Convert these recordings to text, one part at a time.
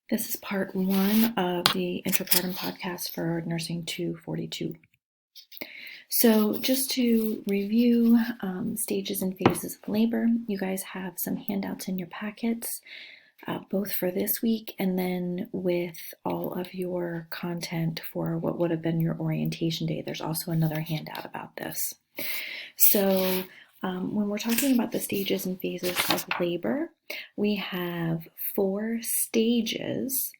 This is part one of the Intrapartum podcast for Nursing 242. So just to review stages and phases of labor, you guys have some handouts in your packets, both for this week and then with all of your content for what would have been your orientation day. There's also another handout about this. So when we're talking about the stages and phases of labor, we have 4 stages,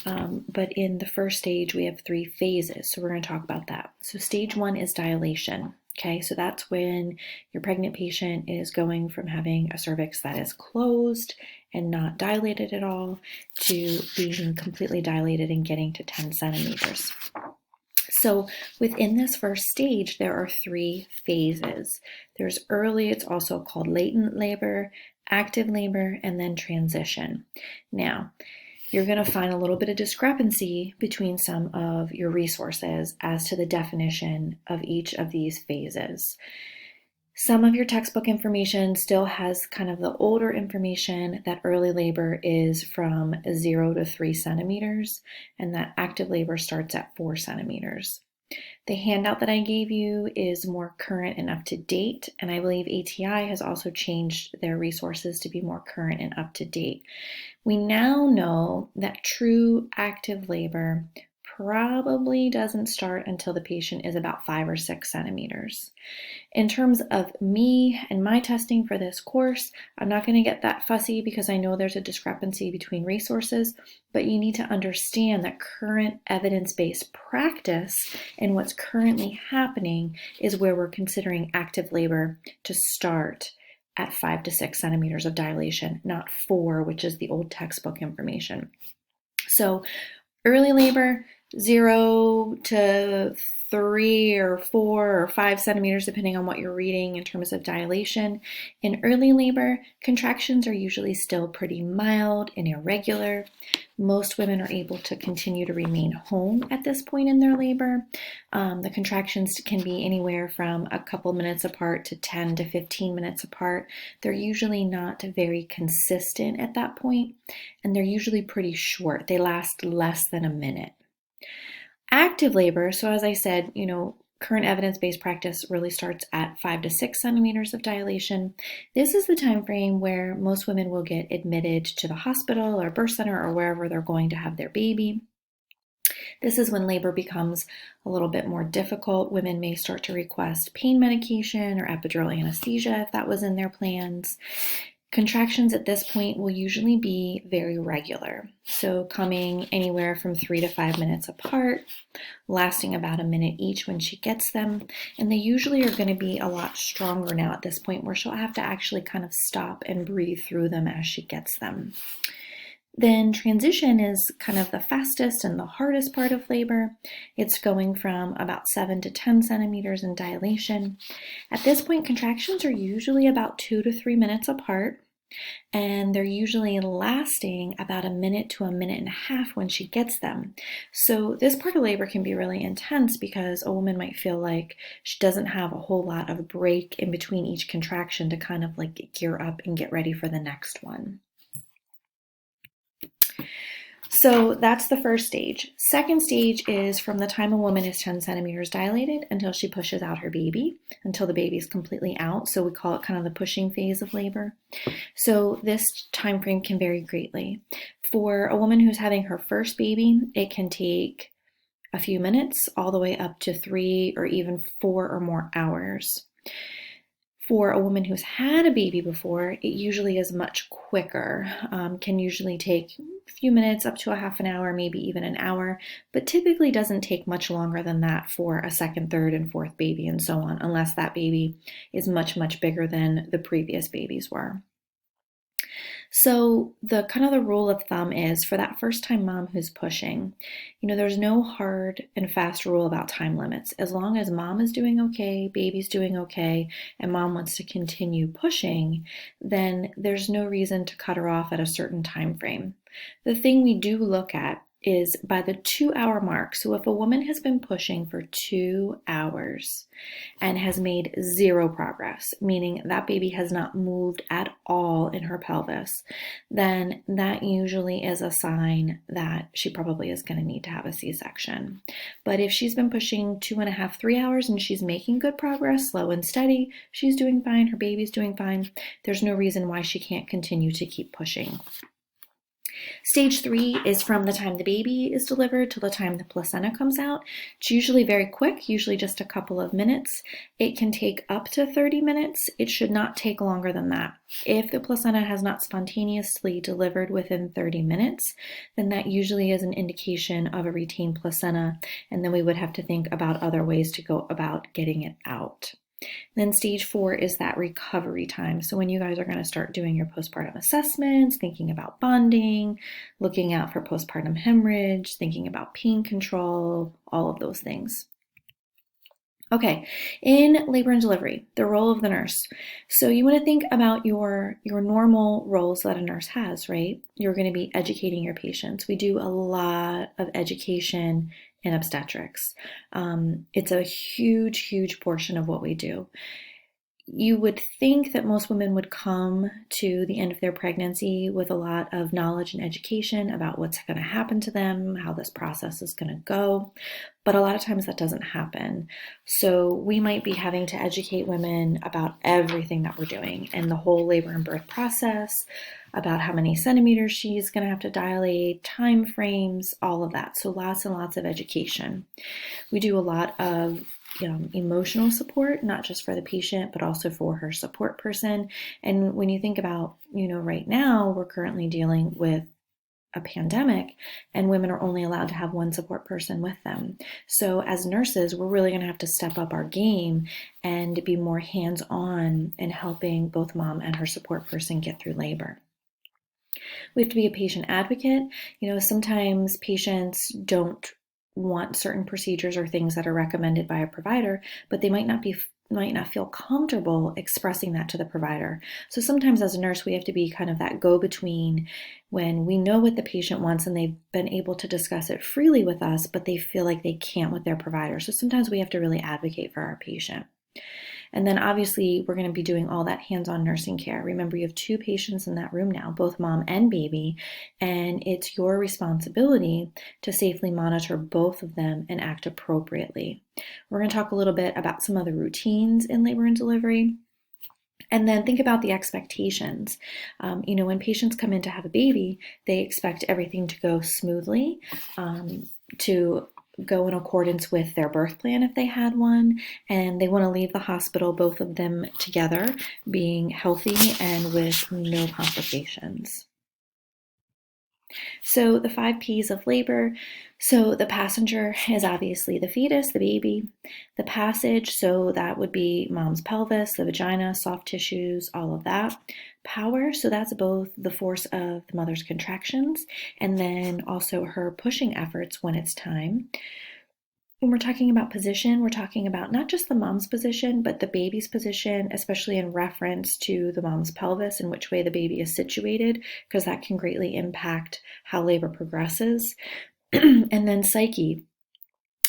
but in the first stage we have 3 phases, so we're going to talk about that. So stage 1 is dilation. Okay, so that's when your pregnant patient is going from having a cervix that is closed and not dilated at all to being completely dilated and getting to 10 centimeters. So within this first stage, there are 3 phases. There's early, it's also called latent labor, active labor, and then transition. Now, you're going to find a little bit of discrepancy between some of your resources as to the definition of each of these phases. Some of your textbook information still has kind of the older information that early labor is from 0 to 3 centimeters and that active labor starts at 4 centimeters. The handout that I gave you is more current and up to date, and I believe ATI has also changed their resources to be more current and up to date. We now know that true active labor probably doesn't start until the patient is about 5 or 6 centimeters. In terms of me and my testing for this course, I'm not going to get that fussy because I know there's a discrepancy between resources, but you need to understand that current evidence-based practice and what's currently happening is where we're considering active labor to start at 5 to 6 centimeters of dilation, not 4, which is the old textbook information. So early labor, 0 to 3 or 4 or 5 centimeters, depending on what you're reading in terms of dilation. In early labor, contractions are usually still pretty mild and irregular. Most women are able to continue to remain home at this point in their labor. The contractions can be anywhere from a couple minutes apart to 10 to 15 minutes apart. They're usually not very consistent at that point, and they're usually pretty short. They last less than a minute. Active labor, so as I said, current evidence-based practice really starts at 5 to 6 centimeters of dilation. This is the time frame where most women will get admitted to the hospital or birth center or wherever they're going to have their baby. This is when labor becomes a little bit more difficult. Women may start to request pain medication or epidural anesthesia if that was in their plans. Contractions at this point will usually be very regular, so coming anywhere from 3 to 5 minutes apart, lasting about a minute each when she gets them, and they usually are going to be a lot stronger now at this point where she'll have to actually kind of stop and breathe through them as she gets them. Then transition is kind of the fastest and the hardest part of labor. It's going from about 7 to 10 centimeters in dilation. At this point, contractions are usually about 2 to 3 minutes apart, and they're usually lasting about a minute to a minute and a half when she gets them. So this part of labor can be really intense because a woman might feel like she doesn't have a whole lot of break in between each contraction to kind of like gear up and get ready for the next one. So that's the first stage. Second stage is from the time a woman is 10 centimeters dilated until she pushes out her baby, until the baby is completely out. So we call it kind of the pushing phase of labor. So this time frame can vary greatly. For a woman who's having her first baby, it can take a few minutes all the way up to 3 or even 4 or more hours. For a woman who's had a baby before, it usually is much quicker, can usually take a few minutes up to a half an hour, maybe even an hour, but typically doesn't take much longer than that for a second, third, and fourth baby and so on, unless that baby is much, much bigger than the previous babies were. So the kind of the rule of thumb is for that first time mom who's pushing, there's no hard and fast rule about time limits. As long as mom is doing okay, baby's doing okay, and mom wants to continue pushing, then there's no reason to cut her off at a certain time frame. The thing we do look at is by the 2 hour mark. So if a woman has been pushing for 2 hours and has made zero progress, meaning that baby has not moved at all in her pelvis, then that usually is a sign that she probably is going to need to have a C-section. But if she's been pushing 2.5, 3 hours and she's making good progress, slow and steady, she's doing fine, her baby's doing fine, there's no reason why she can't continue to keep pushing. Stage 3 is from the time the baby is delivered till the time the placenta comes out. It's usually very quick, usually just a couple of minutes. It can take up to 30 minutes. It should not take longer than that. If the placenta has not spontaneously delivered within 30 minutes, then that usually is an indication of a retained placenta, and then we would have to think about other ways to go about getting it out. Then stage 4 is that recovery time. So when you guys are going to start doing your postpartum assessments, thinking about bonding, looking out for postpartum hemorrhage, thinking about pain control, all of those things. Okay, in labor and delivery, the role of the nurse. So you want to think about your normal roles that a nurse has, right? You're going to be educating your patients. We do a lot of education in obstetrics. It's a huge, huge portion of what we do. You would think that most women would come to the end of their pregnancy with a lot of knowledge and education about what's going to happen to them, how this process is going to go, but a lot of times that doesn't happen. So we might be having to educate women about everything that we're doing and the whole labor and birth process, about how many centimeters she's going to have to dilate, time frames, all of that. So lots and lots of education. We do a lot of emotional support, not just for the patient, but also for her support person. And when you think about, right now, we're currently dealing with a pandemic and women are only allowed to have one support person with them. So as nurses, we're really going to have to step up our game and be more hands-on in helping both mom and her support person get through labor. We have to be a patient advocate. Sometimes patients don't want certain procedures or things that are recommended by a provider, but they might not feel comfortable expressing that to the provider. So sometimes as a nurse, we have to be kind of that go-between when we know what the patient wants and they've been able to discuss it freely with us, but they feel like they can't with their provider. So sometimes we have to really advocate for our patient. And then obviously we're going to be doing all that hands-on nursing care. Remember, you have 2 patients in that room now, both mom and baby, and it's your responsibility to safely monitor both of them and act appropriately. We're going to talk a little bit about some of the routines in labor and delivery. And then think about the expectations. When patients come in to have a baby, they expect everything to go smoothly, to go in accordance with their birth plan if they had one, and they want to leave the hospital, both of them together, being healthy and with no complications. So the 5 P's of labor. So the passenger is obviously the fetus, the baby. The passage, so that would be mom's pelvis, the vagina, soft tissues, all of that. Power, so that's both the force of the mother's contractions and then also her pushing efforts when it's time. When we're talking about position, we're talking about not just the mom's position, but the baby's position, especially in reference to the mom's pelvis and which way the baby is situated, because that can greatly impact how labor progresses. And then psyche.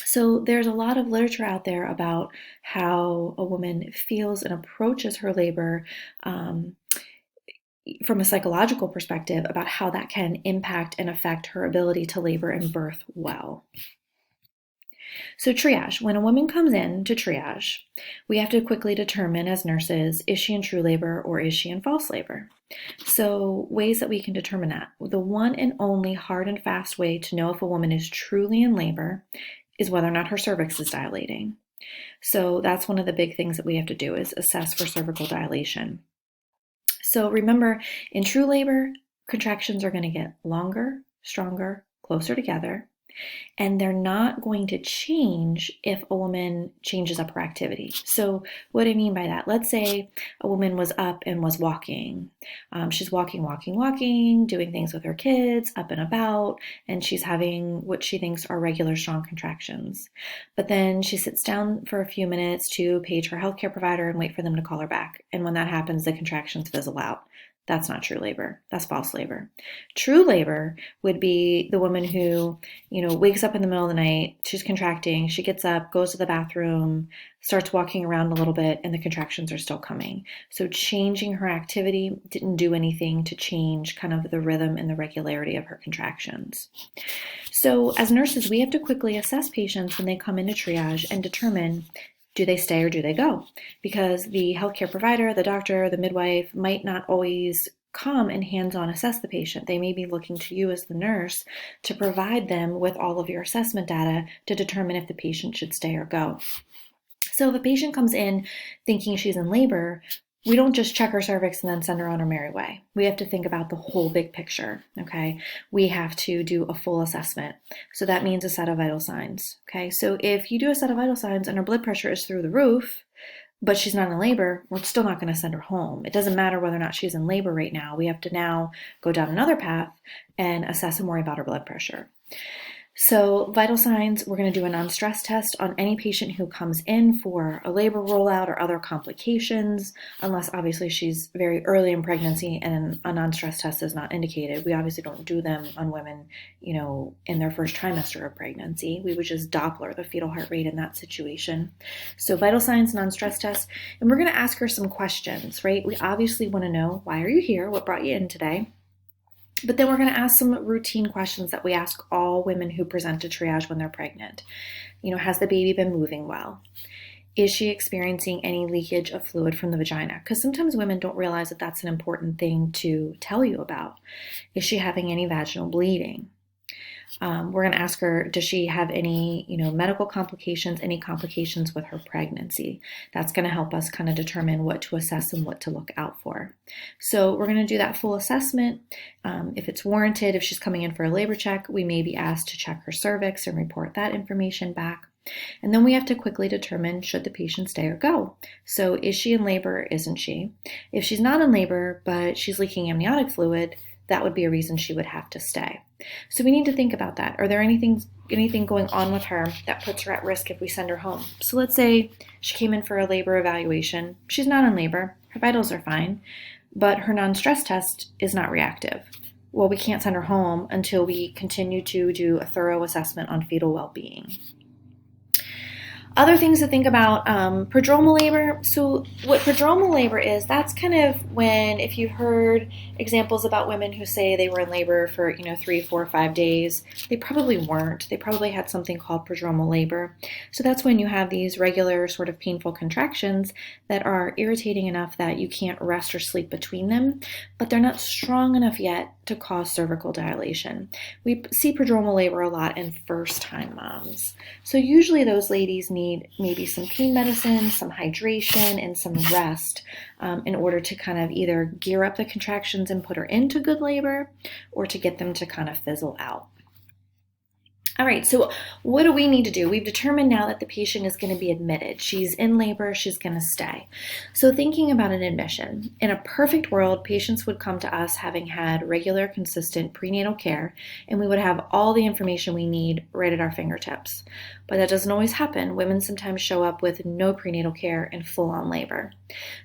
So there's a lot of literature out there about how a woman feels and approaches her labor from a psychological perspective, about how that can impact and affect her ability to labor and birth well. So triage, when a woman comes in to triage, we have to quickly determine as nurses, is she in true labor or is she in false labor? So ways that we can determine that. The one and only hard and fast way to know if a woman is truly in labor is whether or not her cervix is dilating. So that's one of the big things that we have to do, is assess for cervical dilation. So remember, in true labor, contractions are going to get longer, stronger, closer together, and they're not going to change if a woman changes up her activity. So what I mean by that, let's say a woman was up and was walking. She's walking, doing things with her kids, up and about, and she's having what she thinks are regular strong contractions. But then she sits down for a few minutes to page her healthcare provider and wait for them to call her back. And when that happens, the contractions fizzle out. That's not true labor. That's false labor. True labor would be the woman who, wakes up in the middle of the night, she's contracting, she gets up, goes to the bathroom, starts walking around a little bit, and the contractions are still coming. So changing her activity didn't do anything to change kind of the rhythm and the regularity of her contractions. So as nurses, we have to quickly assess patients when they come into triage and determine, do they stay or do they go? Because the healthcare provider, the doctor, the midwife might not always come and hands-on assess the patient. They may be looking to you as the nurse to provide them with all of your assessment data to determine if the patient should stay or go. So if a patient comes in thinking she's in labor, we don't just check her cervix and then send her on her merry way. We have to think about the whole big picture, okay? We have to do a full assessment. So that means a set of vital signs, okay? So if you do a set of vital signs and her blood pressure is through the roof, but she's not in labor, we're still not going to send her home. It doesn't matter whether or not she's in labor right now. We have to now go down another path and assess and worry about her blood pressure. So vital signs, we're going to do a non-stress test on any patient who comes in for a labor rollout or other complications, unless obviously she's very early in pregnancy and a non-stress test is not indicated. We obviously don't do them on women, in their first trimester of pregnancy. We would just Doppler the fetal heart rate in that situation. So vital signs, non-stress test, and we're going to ask her some questions, right? We obviously want to know, why are you here? What brought you in today? But then we're going to ask some routine questions that we ask all women who present to triage when they're pregnant. Has the baby been moving well? Is she experiencing any leakage of fluid from the vagina? Because sometimes women don't realize that that's an important thing to tell you about. Is she having any vaginal bleeding? We're going to ask her, does she have any, medical complications, any complications with her pregnancy? That's going to help us kind of determine what to assess and what to look out for. So we're going to do that full assessment. If it's warranted, if she's coming in for a labor check, we may be asked to check her cervix and report that information back. And then we have to quickly determine, should the patient stay or go? So is she in labor or isn't she? If she's not in labor, but she's leaking amniotic fluid, that would be a reason she would have to stay. So we need to think about that. Are there anything going on with her that puts her at risk if we send her home? So let's say she came in for a labor evaluation. She's not in labor. Her vitals are fine, but her non-stress test is not reactive. Well, we can't send her home until we continue to do a thorough assessment on fetal well-being. Other things to think about, prodromal labor. So what prodromal labor is, that's kind of when, if you've heard examples about women who say they were in labor for, 3, 4, 5 days, they probably weren't. They probably had something called prodromal labor. So that's when you have these regular sort of painful contractions that are irritating enough that you can't rest or sleep between them, but they're not strong enough yet to cause cervical dilation. We see prodromal labor a lot in first-time moms. So usually those ladies need maybe some pain medicine, some hydration, and some rest in order to kind of either gear up the contractions and put her into good labor or to get them to kind of fizzle out. All right, so what do we need to do? We've determined now that the patient is going to be admitted. She's in labor, she's going to stay. So thinking about an admission, in a perfect world, patients would come to us having had regular, consistent prenatal care, and we would have all the information we need right at our fingertips. But that doesn't always happen. Women sometimes show up with no prenatal care and full-on labor.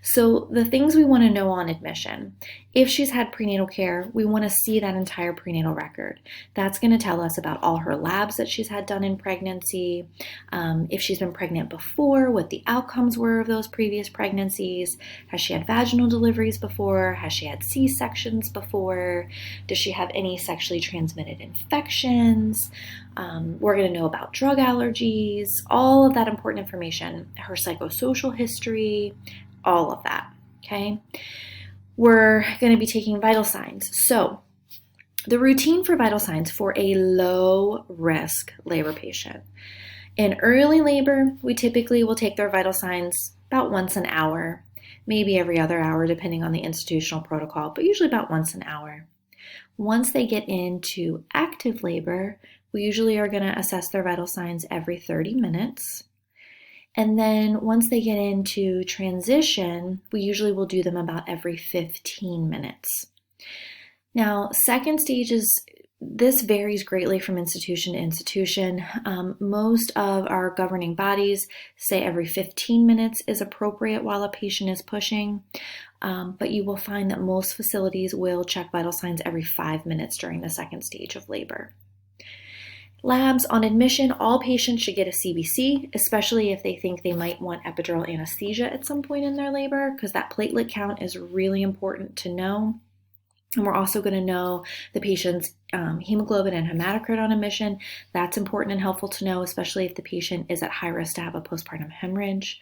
So the things we want to know on admission, if she's had prenatal care, we want to see that entire prenatal record. That's going to tell us about all her labs that she's had done in pregnancy, if she's been pregnant before, what the outcomes were of those previous pregnancies, has she had vaginal deliveries before, has she had C-sections before, does she have any sexually transmitted infections, we're going to know about drug allergies, all of that important information, her psychosocial history, all of that, okay? We're going to be taking vital signs. So the routine for vital signs for a low-risk labor patient. In early labor, we typically will take their vital signs about once an hour, maybe every other hour, depending on the institutional protocol, but usually about once an hour. Once they get into active labor, we usually are going to assess their vital signs every 30 minutes. And then once they get into transition, we usually will do them about every 15 minutes. Now, second stage this varies greatly from institution to institution. Most of our governing bodies say every 15 minutes is appropriate while a patient is pushing. but you will find that most facilities will check vital signs every 5 minutes during the second stage of labor. Labs on admission, all patients should get a CBC, especially if they think they might want epidural anesthesia at some point in their labor, because that platelet count is really important to know. And we're also going to know the patient's hemoglobin and hematocrit on admission. That's important and helpful to know, especially if the patient is at high risk to have a postpartum hemorrhage.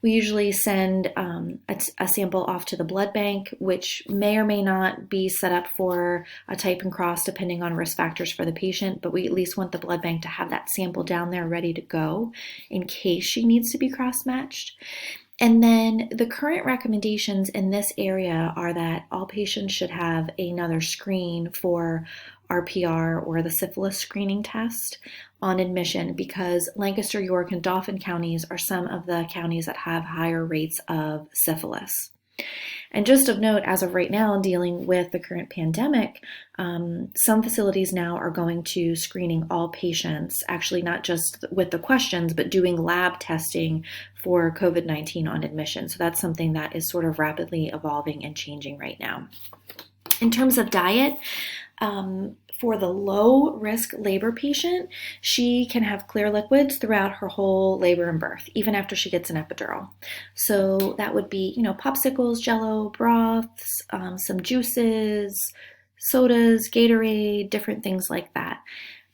We usually send a sample off to the blood bank, which may or may not be set up for a type and cross depending on risk factors for the patient, but we at least want the blood bank to have that sample down there ready to go in case she needs to be cross-matched. And then the current recommendations in this area are that all patients should have another screen for RPR or the syphilis screening test on admission, because Lancaster, York, and Dauphin counties are some of the counties that have higher rates of syphilis. And just of note, as of right now, dealing with the current pandemic, some facilities now are going to screening all patients, actually not just with the questions, but doing lab testing for COVID-19 on admission. So that's something that is sort of rapidly evolving and changing right now. In terms of diet, for the low risk labor patient, she can have clear liquids throughout her whole labor and birth, even after she gets an epidural. So that would be, popsicles, Jello, broths, some juices, sodas, Gatorade, different things like that.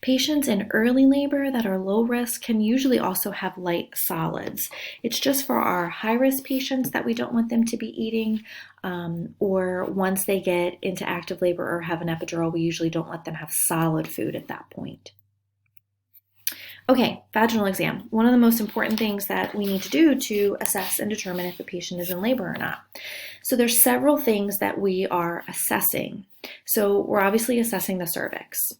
Patients in early labor that are low risk can usually also have light solids. It's just for our high risk patients that we don't want them to be eating, or once they get into active labor or have an epidural, we usually don't let them have solid food at that point. Okay, vaginal exam. One of the most important things that we need to do to assess and determine if a patient is in labor or not. So there's several things that we are assessing. So we're obviously assessing the cervix.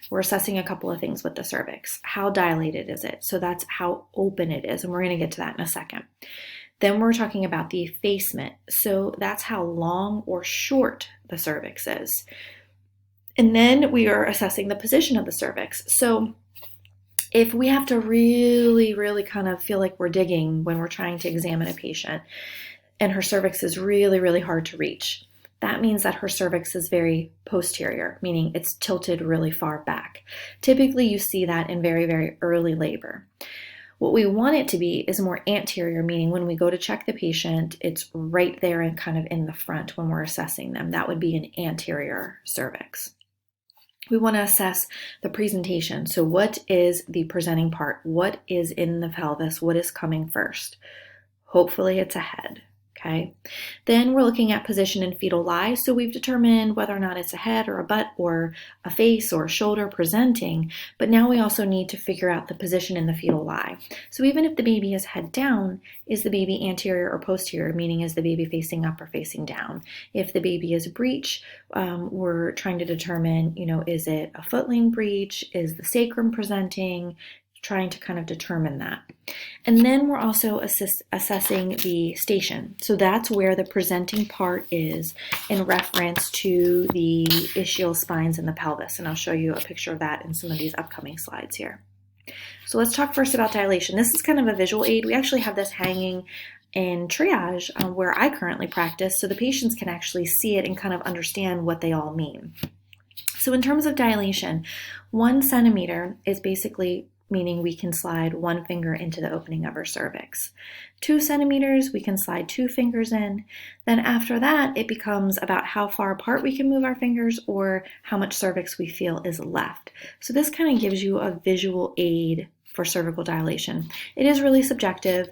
We're assessing a couple of things with the cervix. How dilated is it? So that's how open it is, and we're going to get to that in a second. Then we're talking about the effacement. So that's how long or short the cervix is. And then we are assessing the position of the cervix. So if we have to really, really kind of feel like we're digging when we're trying to examine a patient and her cervix is really, really hard to reach, that means that her cervix is very posterior, meaning it's tilted really far back. Typically, you see that in very, very early labor. What we want it to be is more anterior, meaning when we go to check the patient, it's right there and kind of in the front when we're assessing them. That would be an anterior cervix. We want to assess the presentation. So what is the presenting part? What is in the pelvis? What is coming first? Hopefully it's a head. Okay. Then we're looking at position in fetal lie. So we've determined whether or not it's a head or a butt or a face or a shoulder presenting, but now we also need to figure out the position in the fetal lie. So even if the baby is head down, is the baby anterior or posterior, meaning is the baby facing up or facing down? If the baby is breech, we're trying to determine, is it a footling breech? Is the sacrum presenting? Trying to kind of determine that. And then we're also assessing the station. So that's where the presenting part is in reference to the ischial spines in the pelvis. And I'll show you a picture of that in some of these upcoming slides here. So let's talk first about dilation. This is kind of a visual aid. We actually have this hanging in triage where I currently practice, so the patients can actually see it and kind of understand what they all mean. So in terms of dilation, 1 centimeter is basically meaning we can slide 1 finger into the opening of her cervix. 2 centimeters, we can slide 2 fingers in. Then after that, it becomes about how far apart we can move our fingers or how much cervix we feel is left. So this kind of gives you a visual aid for cervical dilation. It is really subjective.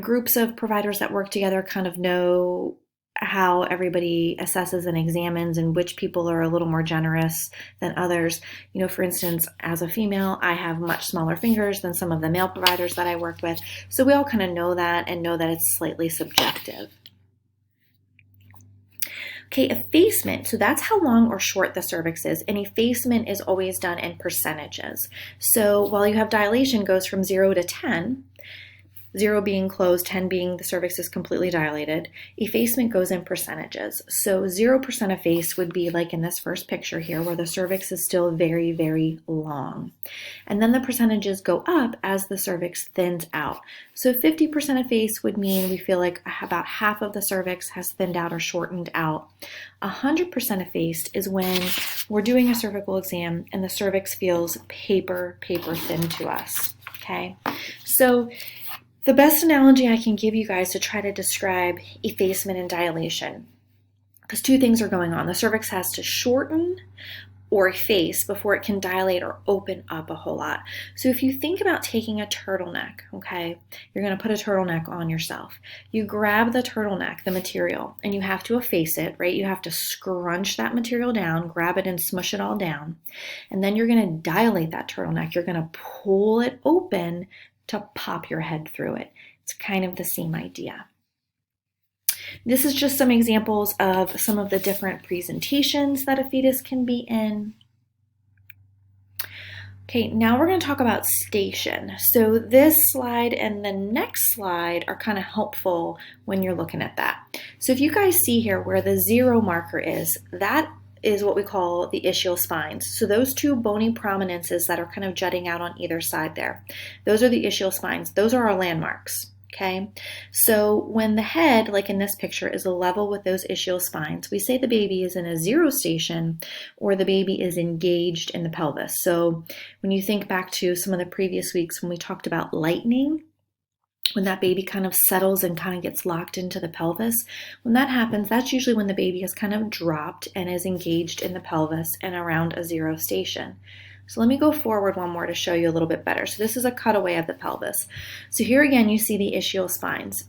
Groups of providers that work together kind of know how everybody assesses and examines and which people are a little more generous than others. For instance, as a female, I have much smaller fingers than some of the male providers that I work with. So we all kind of know that and know that it's slightly subjective. Okay, effacement. So that's how long or short the cervix is. And effacement is always done in percentages. So while you have dilation goes from 0 to 10, 0 being closed, 10 being the cervix is completely dilated. Effacement goes in percentages. So 0% efface would be like in this first picture here where the cervix is still very, very long. And then the percentages go up as the cervix thins out. So 50% efface would mean we feel like about half of the cervix has thinned out or shortened out. 100% effaced is when we're doing a cervical exam and the cervix feels paper thin to us. Okay, so the best analogy I can give you guys to try to describe effacement and dilation, because two things are going on. The cervix has to shorten or efface before it can dilate or open up a whole lot. So if you think about taking a turtleneck, okay, you're going to put a turtleneck on yourself. You grab the turtleneck, the material, and you have to efface it, right? You have to scrunch that material down, grab it and smush it all down. And then you're going to dilate that turtleneck. You're going to pull it open to pop your head through it. It's kind of the same idea. This is just some examples of some of the different presentations that a fetus can be in. Okay, now we're going to talk about station. So this slide and the next slide are kind of helpful when you're looking at that. So if you guys see here where the 0 marker is, that is what we call the ischial spines. So those two bony prominences that are kind of jutting out on either side there, those are the ischial spines. Those are our landmarks. Okay, so when the head, like in this picture, is level with those ischial spines, we say the baby is in a 0 station or the baby is engaged in the pelvis. So when you think back to some of the previous weeks when we talked about lightening, when that baby kind of settles and kind of gets locked into the pelvis, when that happens, that's usually when the baby has kind of dropped and is engaged in the pelvis and around a 0 station. So let me go forward one more to show you a little bit better. So this is a cutaway of the pelvis. So here again, you see the ischial spines.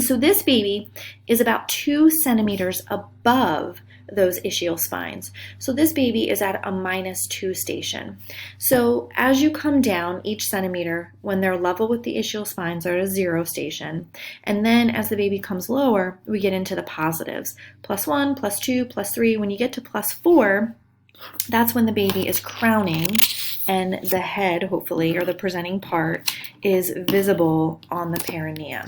So this baby is about 2 centimeters above those ischial spines. So this baby is at a -2 station. So as you come down each centimeter, when they're level with the ischial spines, they're at a 0 station. And then as the baby comes lower, we get into the positives. +1, +2, +3. When you get to +4, that's when the baby is crowning and the head, hopefully, or the presenting part, is visible on the perineum.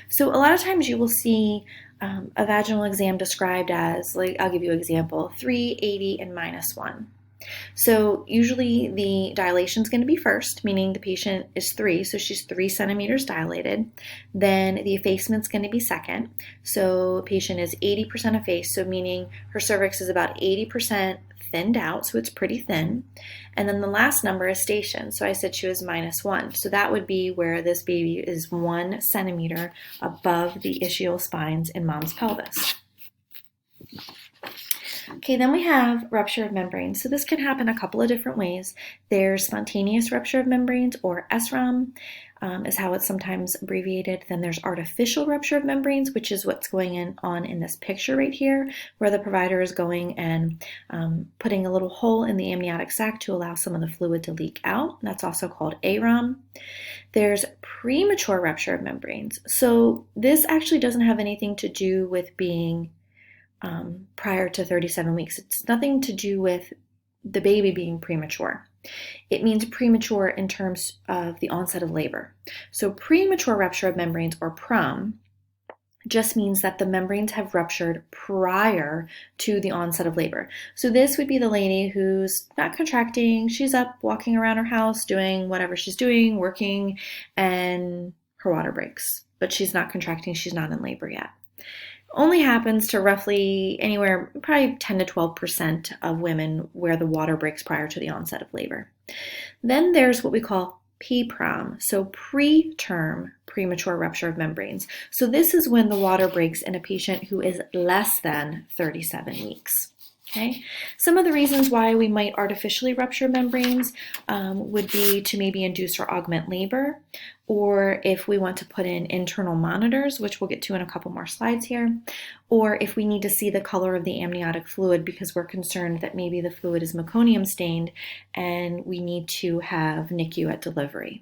So a lot of times you will see a vaginal exam described as, like, I'll give you an example, 3, 80, and -1. So usually the dilation is going to be first, meaning the patient is 3, so she's 3 centimeters dilated. Then the effacement is going to be second. So the patient is 80% effaced, so meaning her cervix is about 80% thinned out, so it's pretty thin. And then the last number is station. So I said she was -1. So that would be where this baby is 1 centimeter above the ischial spines in mom's pelvis. Okay, then we have rupture of membranes. So this can happen a couple of different ways. There's spontaneous rupture of membranes, or SROM, is how it's sometimes abbreviated. Then there's artificial rupture of membranes, which is what's going on in this picture right here, where the provider is going and putting a little hole in the amniotic sac to allow some of the fluid to leak out. That's also called AROM. There's premature rupture of membranes. So this actually doesn't have anything to do with being prior to 37 weeks. It's nothing to do with the baby being premature. It means premature in terms of the onset of labor. So premature rupture of membranes, or PROM, just means that the membranes have ruptured prior to the onset of labor. So this would be the lady who's not contracting, she's up walking around her house doing whatever she's doing, working, and her water breaks. But she's not contracting, she's not in labor yet. Only happens to roughly anywhere, probably 10 to 12% of women where the water breaks prior to the onset of labor. Then there's what we call PPROM, so preterm premature rupture of membranes. So this is when the water breaks in a patient who is less than 37 weeks. Okay. Some of the reasons why we might artificially rupture membranes would be to maybe induce or augment labor, or if we want to put in internal monitors, which we'll get to in a couple more slides here, or if we need to see the color of the amniotic fluid because we're concerned that maybe the fluid is meconium stained and we need to have NICU at delivery.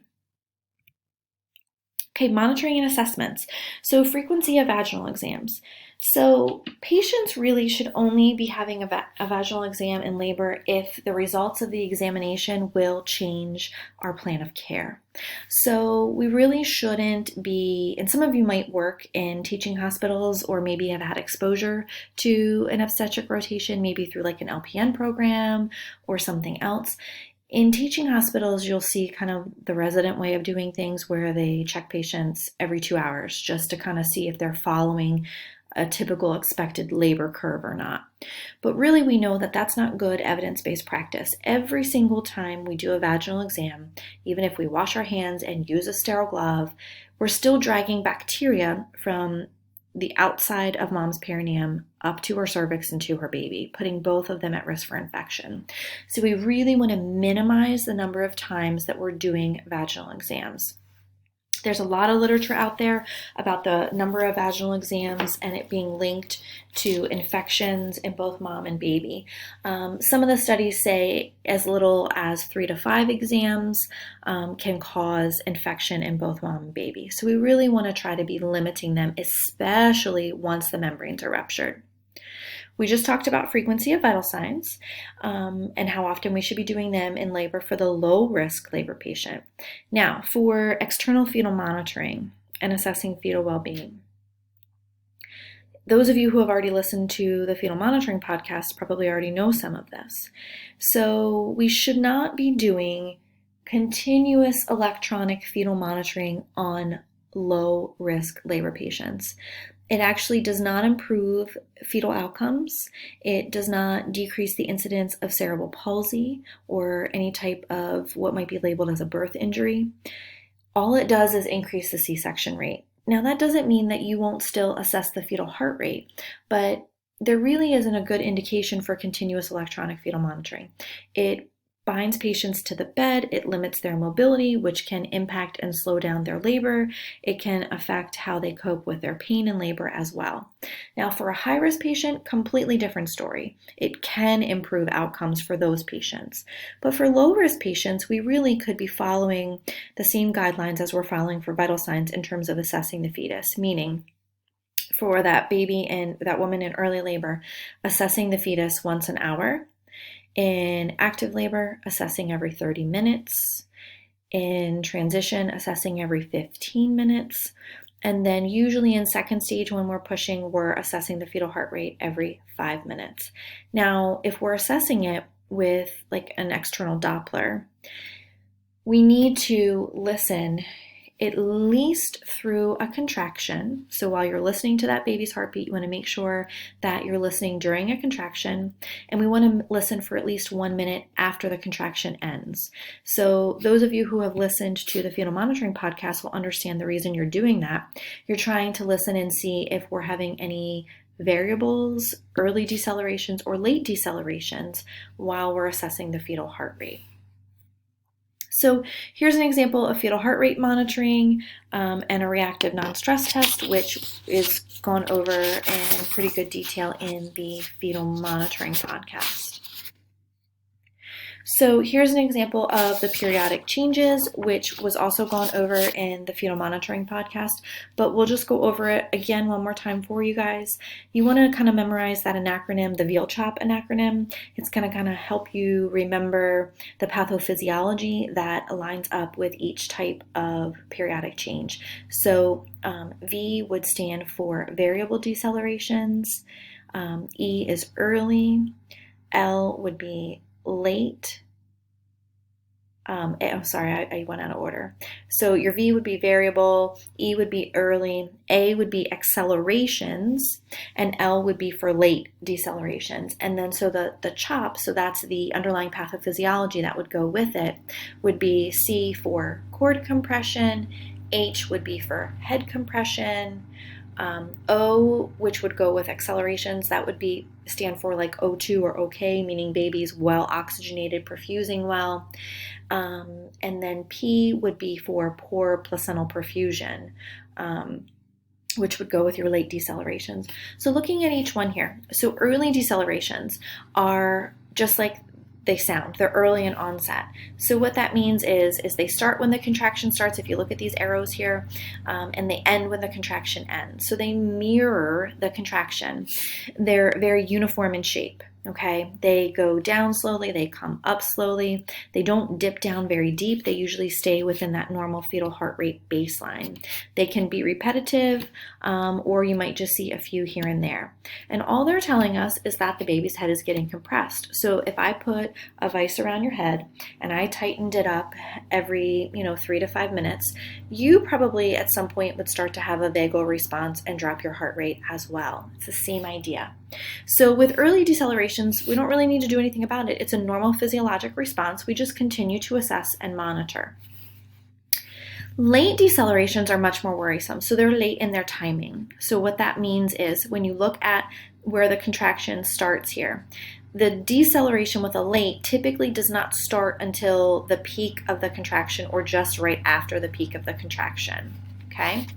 Okay, monitoring and assessments. So frequency of vaginal exams. So patients really should only be having a vaginal exam in labor if the results of the examination will change our plan of care. So we really shouldn't be, and some of you might work in teaching hospitals or maybe have had exposure to an obstetric rotation, maybe through like an LPN program or something else. In teaching hospitals, you'll see kind of the resident way of doing things where they check patients every 2 hours just to kind of see if they're following a typical expected labor curve or not. But really, we know that that's not good evidence-based practice. Every single time we do a vaginal exam, even if we wash our hands and use a sterile glove, we're still dragging bacteria from the outside of mom's perineum up to her cervix and to her baby, putting both of them at risk for infection. So we really want to minimize the number of times that we're doing vaginal exams. There's a lot of literature out there about the number of vaginal exams and it being linked to infections in both mom and baby. Some of the studies say as little as 3 to 5 exams can cause infection in both mom and baby. So we really want to try to be limiting them, especially once the membranes are ruptured. We just talked about frequency of vital signs and how often we should be doing them in labor for the low-risk labor patient. Now, for external fetal monitoring and assessing fetal well-being, those of you who have already listened to the fetal monitoring podcast probably already know some of this. So we should not be doing continuous electronic fetal monitoring on low-risk labor patients. It actually does not improve fetal outcomes. It does not decrease the incidence of cerebral palsy or any type of what might be labeled as a birth injury. All it does is increase the C-section rate. Now, that doesn't mean that you won't still assess the fetal heart rate, but there really isn't a good indication for continuous electronic fetal monitoring. It binds patients to the bed, it limits their mobility, which can impact and slow down their labor. It can affect how they cope with their pain in labor as well. Now, for a high-risk patient, completely different story. It can improve outcomes for those patients. But for low-risk patients, we really could be following the same guidelines as we're following for vital signs in terms of assessing the fetus, meaning for that baby and that woman in early labor, assessing the fetus once an hour. In active labor, assessing every 30 minutes. In transition, assessing every 15 minutes. And then usually in second stage, when we're pushing, we're assessing the fetal heart rate every 5 minutes. Now, if we're assessing it with like an external Doppler, we need to listen at least through a contraction. So while you're listening to that baby's heartbeat, you want to make sure that you're listening during a contraction, and we want to listen for at least 1 minute after the contraction ends. So those of you who have listened to the fetal monitoring podcast will understand the reason you're doing that. You're trying to listen and see if we're having any variables, early decelerations, or late decelerations while we're assessing the fetal heart rate. So here's an example of fetal heart rate monitoring and a reactive non-stress test, which is gone over in pretty good detail in the fetal monitoring podcast. So here's an example of the periodic changes, which was also gone over in the fetal monitoring podcast, but we'll just go over it again one more time for you guys. You want to kind of memorize that acronym, the VEAL-CHOP acronym. It's going to kind of help you remember the pathophysiology that aligns up with each type of periodic change. So V would stand for variable decelerations, E is early, L would be late. I'm sorry, I went out of order. So your V would be variable, E would be early, A would be accelerations, and L would be for late decelerations. And then so the CHOP, so that's the underlying pathophysiology that would go with it, would be C for cord compression, H would be for head compression, O, which would go with accelerations, that would be stand for like O2 or OK, meaning baby's well oxygenated, perfusing well. And then P would be for poor placental perfusion, which would go with your late decelerations. So looking at each one here, so early decelerations are just like they sound. They're early in onset. So what that means is they start when the contraction starts, if you look at these arrows here, and they end when the contraction ends. So they mirror the contraction. They're very uniform in shape. Okay, they go down slowly, they come up slowly, they don't dip down very deep, they usually stay within that normal fetal heart rate baseline. They can be repetitive, or you might just see a few here and there. And all they're telling us is that the baby's head is getting compressed. So if I put a vise around your head and I tightened it up every 3 to 5 minutes, you probably at some point would start to have a vagal response and drop your heart rate as well. It's the same idea. So with early decelerations, we don't really need to do anything about it. It's a normal physiologic response. We just continue to assess and monitor. Late decelerations are much more worrisome. So they're late in their timing. So what that means is when you look at where the contraction starts here, the deceleration with a late typically does not start until the peak of the contraction or just right after the peak of the contraction. Okay?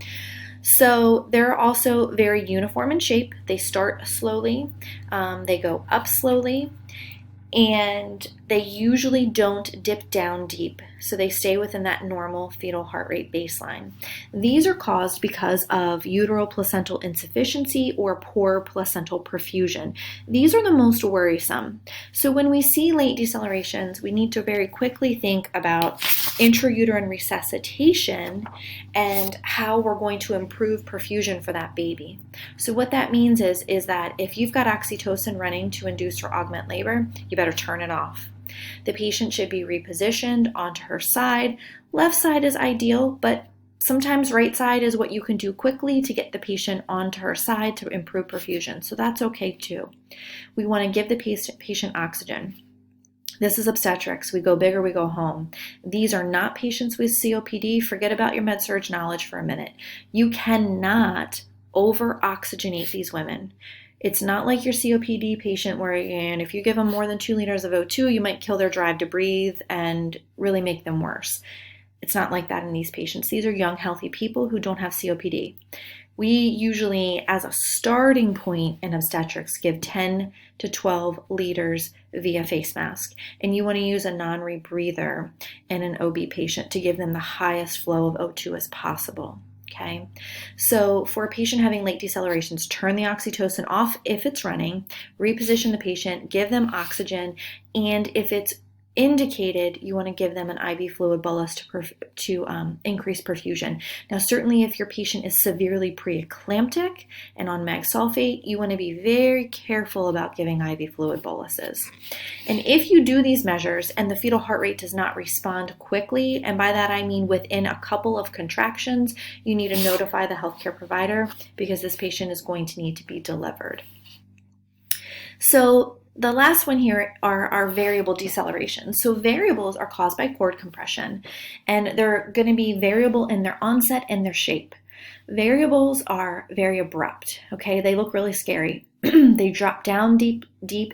So they're also very uniform in shape. They start slowly, they go up slowly, and they usually don't dip down deep. So they stay within that normal fetal heart rate baseline. These are caused because of uteroplacental insufficiency or poor placental perfusion. These are the most worrisome. So when we see late decelerations, we need to very quickly think about intrauterine resuscitation and how we're going to improve perfusion for that baby. So what that means is that if you've got oxytocin running to induce or augment labor, you better turn it off. The patient should be repositioned onto her side. Left side is ideal, but sometimes right side is what you can do quickly to get the patient onto her side to improve perfusion. So that's okay too. We want to give the patient oxygen. This is obstetrics. We go big or we go home. These are not patients with COPD. Forget about your med-surg knowledge for a minute. You cannot over-oxygenate these women. It's not like your COPD patient where, and if you give them more than 2 liters of O2, you might kill their drive to breathe and really make them worse. It's not like that in these patients. These are young, healthy people who don't have COPD. We usually, as a starting point in obstetrics, give 10 to 12 liters via face mask. And you want to use a non-rebreather in an OB patient to give them the highest flow of O2 as possible. Okay, so for a patient having late decelerations, turn the oxytocin off if it's running, reposition the patient, give them oxygen, and if it's indicated, you want to give them an IV fluid bolus to increase perfusion. Now, certainly if your patient is severely preeclamptic and on mag sulfate, you want to be very careful about giving IV fluid boluses. And if you do these measures and the fetal heart rate does not respond quickly, and by that I mean within a couple of contractions, you need to notify the healthcare provider because this patient is going to need to be delivered. So the last one here are our variable decelerations. So variables are caused by cord compression, and they're going to be variable in their onset and their shape. Variables are very abrupt, okay? They look really scary. They drop down deep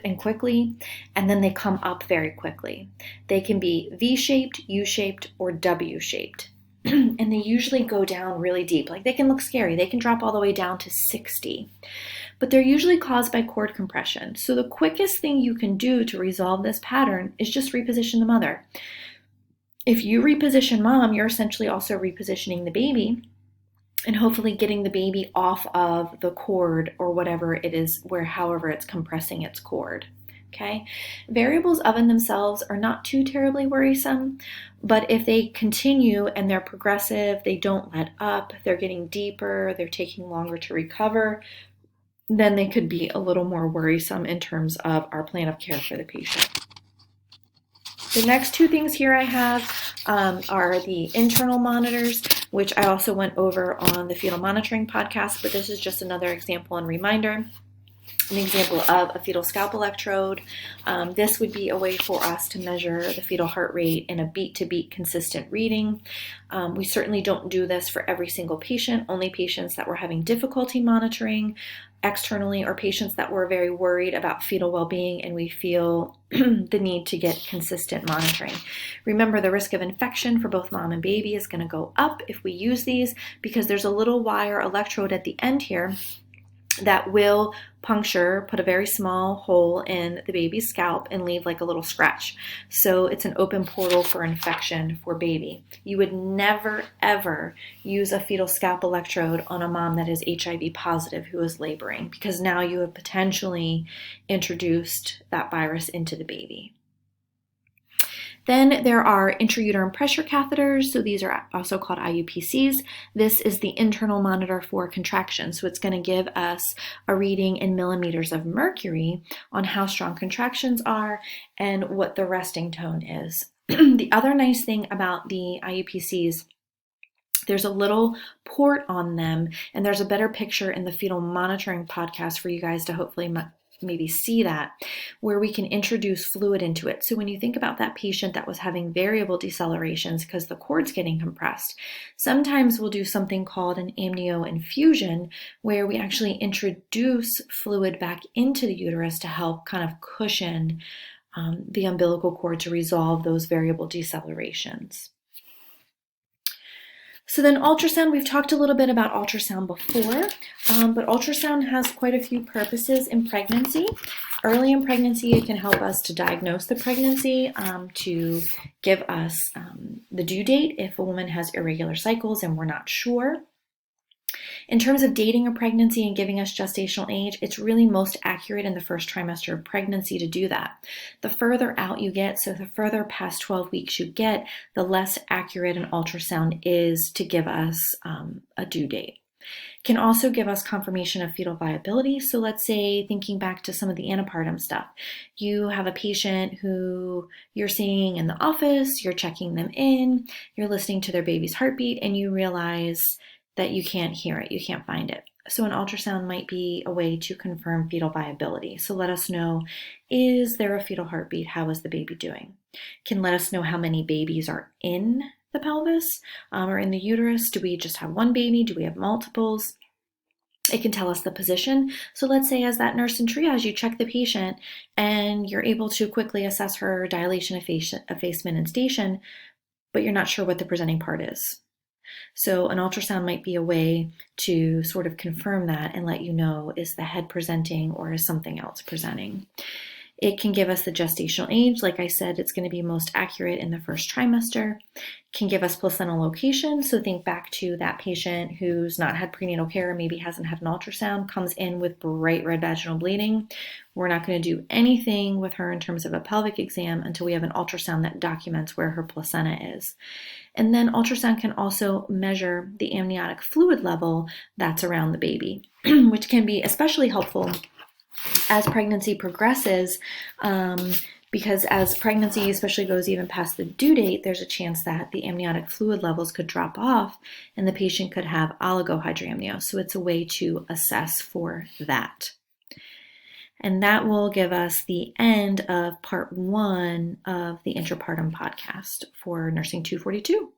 and quickly, and then they come up very quickly. They can be V-shaped, U-shaped, or W-shaped. And they usually go down really deep. Like they can look scary. They can drop all the way down to 60. But they're usually caused by cord compression. So the quickest thing you can do to resolve this pattern is just reposition the mother. If you reposition mom, you're essentially also repositioning the baby and hopefully getting the baby off of the cord or whatever it is, however it's compressing its cord. Okay, variables of and themselves are not too terribly worrisome, but if they continue and they're progressive, they don't let up, they're getting deeper, they're taking longer to recover, then they could be a little more worrisome in terms of our plan of care for the patient. The next two things here I have are the internal monitors, which I also went over on the fetal monitoring podcast, but this is just another example and reminder. An example of a fetal scalp electrode. This would be a way for us to measure the fetal heart rate in a beat-to-beat consistent reading. We certainly don't do this for every single patient, only patients that we're having difficulty monitoring externally or patients that we're very worried about fetal well-being and we feel the need to get consistent monitoring. Remember, the risk of infection for both mom and baby is going to go up if we use these because there's a little wire electrode at the end here that will puncture, put a very small hole in the baby's scalp and leave like a little scratch. So it's an open portal for infection for baby. You would never, ever use a fetal scalp electrode on a mom that is HIV positive who is laboring, because now you have potentially introduced that virus into the baby. Then there are intrauterine pressure catheters. So these are also called IUPCs. This is the internal monitor for contraction. So it's going to give us a reading in millimeters of mercury on how strong contractions are and what the resting tone is. The other nice thing about the IUPCs, there's a little port on them, and there's a better picture in the fetal monitoring podcast for you guys to hopefully maybe see that, where we can introduce fluid into it. So when you think about that patient that was having variable decelerations because the cord's getting compressed, sometimes we'll do something called an amnio infusion, where we actually introduce fluid back into the uterus to help kind of cushion the umbilical cord to resolve those variable decelerations. So then ultrasound, we've talked a little bit about ultrasound before, but ultrasound has quite a few purposes in pregnancy. Early in pregnancy, it can help us to diagnose the pregnancy, to give us the due date if a woman has irregular cycles and we're not sure. In terms of dating a pregnancy and giving us gestational age, it's really most accurate in the first trimester of pregnancy to do that. The further out you get, so the further past 12 weeks you get, the less accurate an ultrasound is to give us a due date. Can also give us confirmation of fetal viability. So let's say, thinking back to some of the antepartum stuff, you have a patient who you're seeing in the office, you're checking them in, you're listening to their baby's heartbeat, and you realize that you can't hear it, you can't find it. So an ultrasound might be a way to confirm fetal viability. So let us know, is there a fetal heartbeat? How is the baby doing? Can let us know how many babies are in the pelvis or in the uterus. Do we just have one baby? Do we have multiples? It can tell us the position. So let's say as that nurse in triage, you check the patient and you're able to quickly assess her dilation, effacement, and station, but you're not sure what the presenting part is. So an ultrasound might be a way to sort of confirm that and let you know, is the head presenting or is something else presenting? It can give us the gestational age. Like I said, it's going to be most accurate in the first trimester. Can give us placental location. So think back to that patient who's not had prenatal care, maybe hasn't had an ultrasound, comes in with bright red vaginal bleeding. We're not going to do anything with her in terms of a pelvic exam until we have an ultrasound that documents where her placenta is. And then ultrasound can also measure the amniotic fluid level that's around the baby, which can be especially helpful as pregnancy progresses, because as pregnancy especially goes even past the due date, there's a chance that the amniotic fluid levels could drop off and the patient could have oligohydramnios. So it's a way to assess for that. And that will give us the end of part 1 of the intrapartum podcast for Nursing 242.